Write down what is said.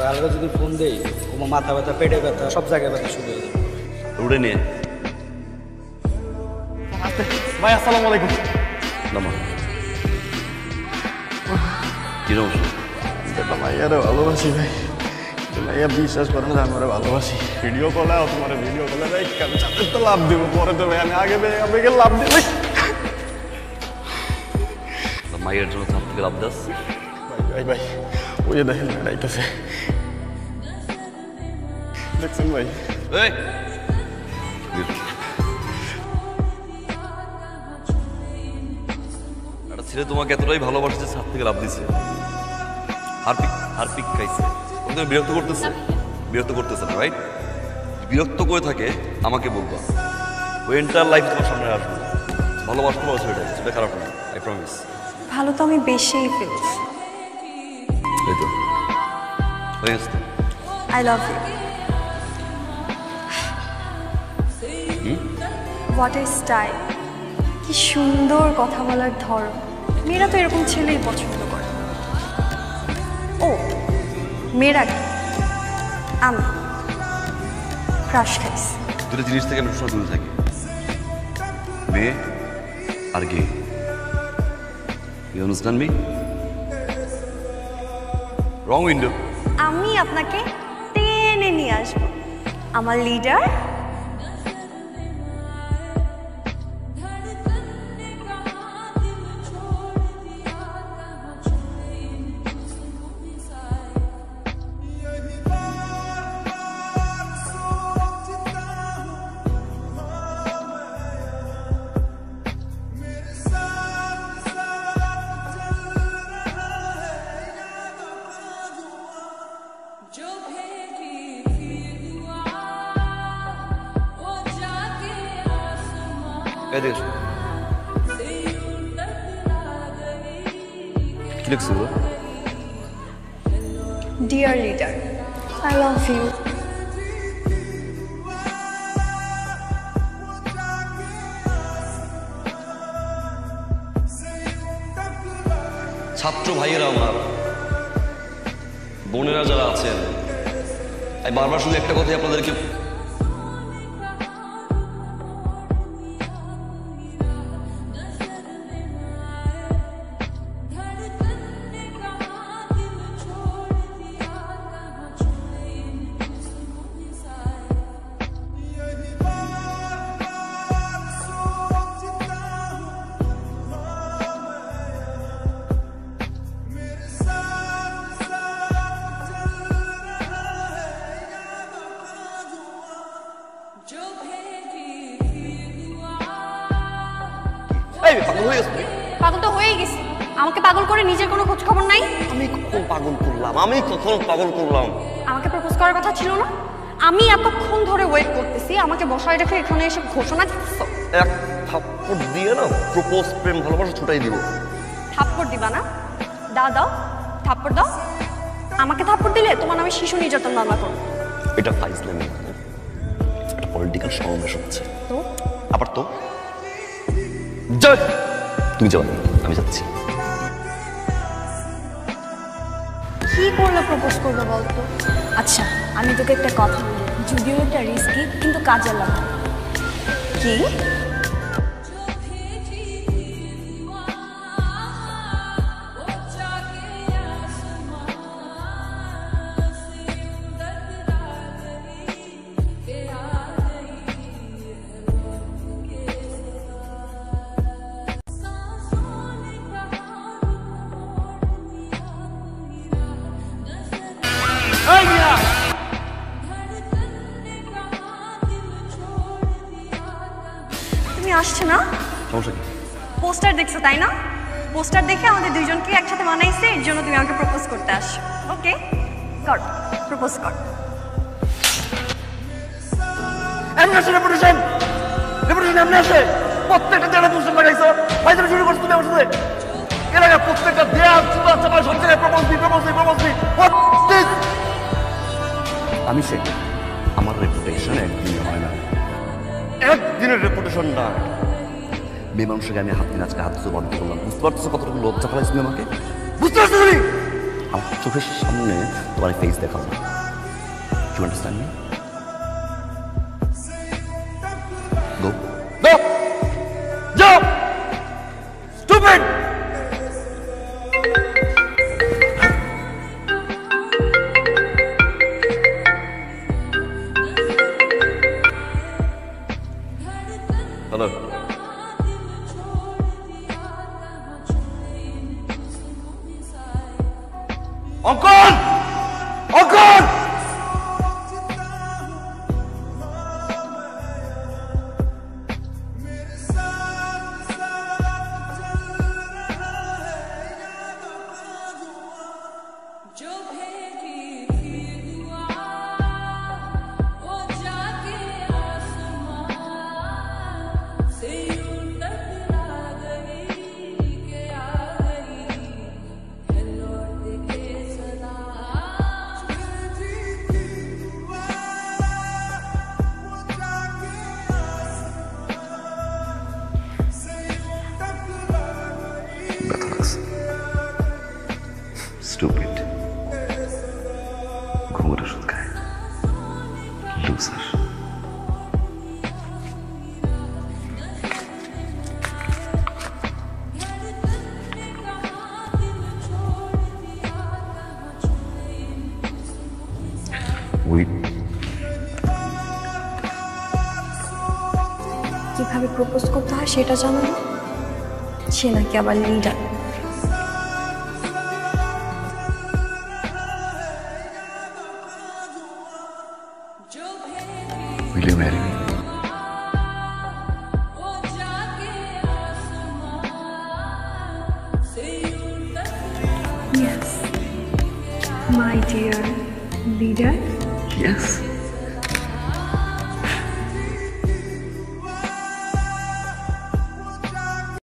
আলাদা যদি ফোন দেই তোমার মাথা ব্যথা পেটে ব্যথা সব জায়গায় ব্যথা শুরু হয়ে যাবে। উড়ে নিয়ে ভাই আসসালামু আলাইকুম। কি সমস্যা? ভাইয়ারে ভালোবাসি ভাই, ভাইয়া বিশ্বাস করে না আমরা ভালোবাসি। ভিডিও কলে তোমার ভিডিও কলে ভাই কেন চাঁদের তো লাভ দিব, পরে তো ভাই আমি আগে আপনাকে লাভ দিব। মায়ের জন্য ছাদ থেকে লাভ দাস। ভাই ভাই ওই যে দেখেন বেড়াইতেছে, দেখছেন ভাই? একটা ছেলে তোমাকে এতটাই ভালোবাসছে ছাদ থেকে লাভ দিছে, হারপিক খাইছে, তুমি বিরক্ত করতেছে? বিরক্ত করতেছে না, রাইট? বিরক্ত করে থাকে আমাকে বলবা, ওই এন্টার লাইফ তোমার সামনে আসবে। ভালোবাসতে পারছো সেটা খারাপ না, আই প্রমিস। ভালো তো আমি বেশিই ফেলছি। এই তো হয়ে গেছে। I love you. What a style, কি সুন্দর কথা বলার ধরন। মেয়েরা তো এরকম ছেলেই পছন্দ করে। ও মেয়েরা আমি ক্রাশ খাইছি। দুটো জিনিস থেকে আমি সবসময় দূরে থাকি, মেয়ে আর গে। You understand me? Wrong window. আমি আপনাকে টেনে নিয়ে আসবো, আমার লিডার। কি লিখছো? Dear leader, I love you. ছাত্র ভাইয়েরা আমার, বোনেরা যারা আছেন, আমি বারবার শুধু একটা কথাই আপনাদেরকে পাগল তো হয়েই গেছি। আমাকে পাগল করে নিজের কোনো খোঁজ খবর নাই। আমি কখন পাগল করলাম? আমাকে প্রপোজ করার কথা ছিল না? আমি এতক্ষণ ধরে ওয়েট করতেছি, আমাকে বসায় রেখে এখানে এসে ঘোষণা দিচ্ছো। এক থাপ্পড় দিয়ে না প্রপোজ প্রেম ভালোবাসা ছুটাই দিব। থাপ্পড় দিবা না? দাও থাপ্পড় দাও। আমাকে থাপ্পড় দিলে তোমার নামে শিশু নির্যাতন মামলা করো। এটা ফাইজলামি, একটা পলিটিক্যাল সমাবেশ হচ্ছে তো আবার তো তুমি যাও, আমি যাচ্ছি। কি করলে প্রপোজ করবে বলতো? আচ্ছা আমি তোকে একটা কথা বলি, যদিও একটা রিস্কি কিন্তু কাজে লাগে। কি? তুমি আসছো না? সমস্যা কি? পোস্টার দেখছো তাই না? পোস্টার দেখে আমাদের দুইজনকে একসাথে মানাইছে, এর জন্য তুমি আমাকে প্রপোজ করতে আসছো। ওকে কর, প্রপোজ কর। রেপুটেশন এমনি আছে, প্রত্যেকটা জায়গায় পোস্টার লাগাইছো। ভাই তুমি শুরু করছো তুমি আমার সাথে। এলাকার প্রত্যেকটা দেয়াল চুলা চাপা সব জায়গায় প্রপোজ দি। আমি সে আমার রেপুটেশন একদিন হয় না, একদিনের রেপুটেশন না। মেয়ে মানুষকে আমি হাত দিন আজকে হাত বন্ধ করলাম, বুঝতে পারছো কতটুকু লজ্জা ফেলাইছি আমাকে? বুঝতে পারছো তুমি? আমার চোখের সামনে তোমার ফেস দেখাবো না। You understand me? Go. No! Jump! Stupid! Hello. Uncle! Uncle! ব্যথা লাগছে। Stupid. ঘুমের ওষুধ খায়। Loser. কিভাবে প্রপোজ করতে হয় সেটা জানো না? সে নাকি আবার leader. Will you marry me? Yes, my dear leader. Yes.